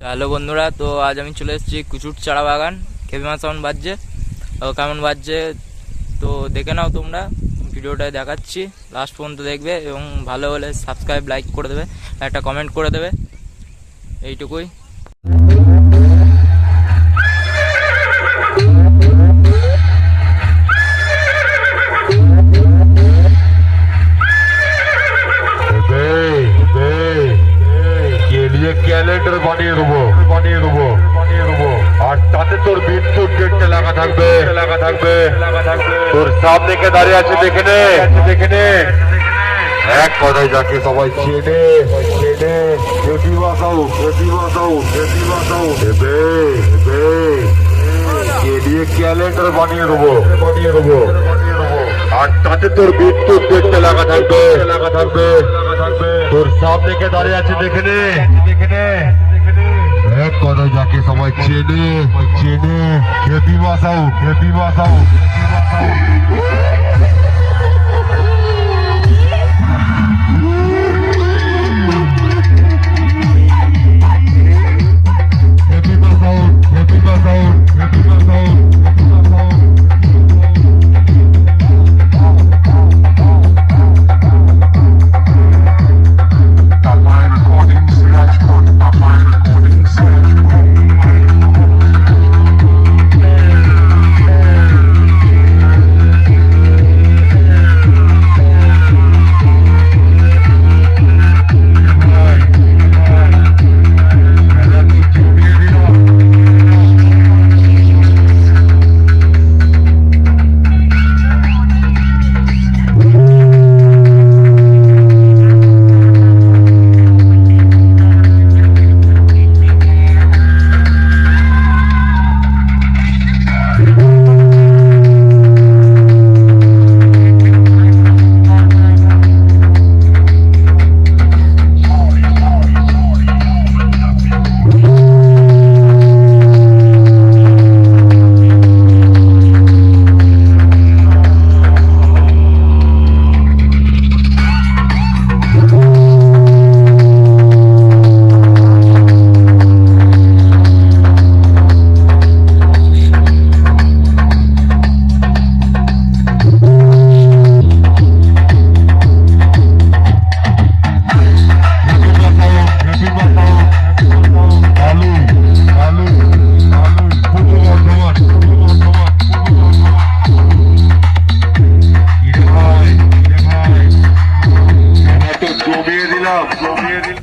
Hello বন্ধুরা, তো আজ আমি চলে এসেছি কুচুট চারা বাগান। কেমন সাউন্ড বাজছে কেমন বাজছে তো দেখে নাও তোমরা। ভিডিওটায় দেখাচ্ছি, লাস্ট পর্যন্ত দেখবে এবং ভালো হলে সাবস্ক্রাইব লাইক করে দেবে, একটা কমেন্ট করে দেবে, এইটুকুই। ক্যালেন্ডার বানিয়ে দেবো আর তাতে তোর মৃত্যুর ডেটটা লেখা থাকবে তোর সামনে কে দাঁড়িয়ে আছে দেখে নে এক কথায় যাকে সবাই চেনে প্রতিভাসাও ক্যালেন্ডার বানিয়ে দেবো আর তাতে তোর মৃত্যুর ডেটটা লেখা থাকবে তোর সামনে কে দাঁড়িয়ে আছে দেখে নে এক কথায় যাকে সবাই চেনে খেপি বাসাও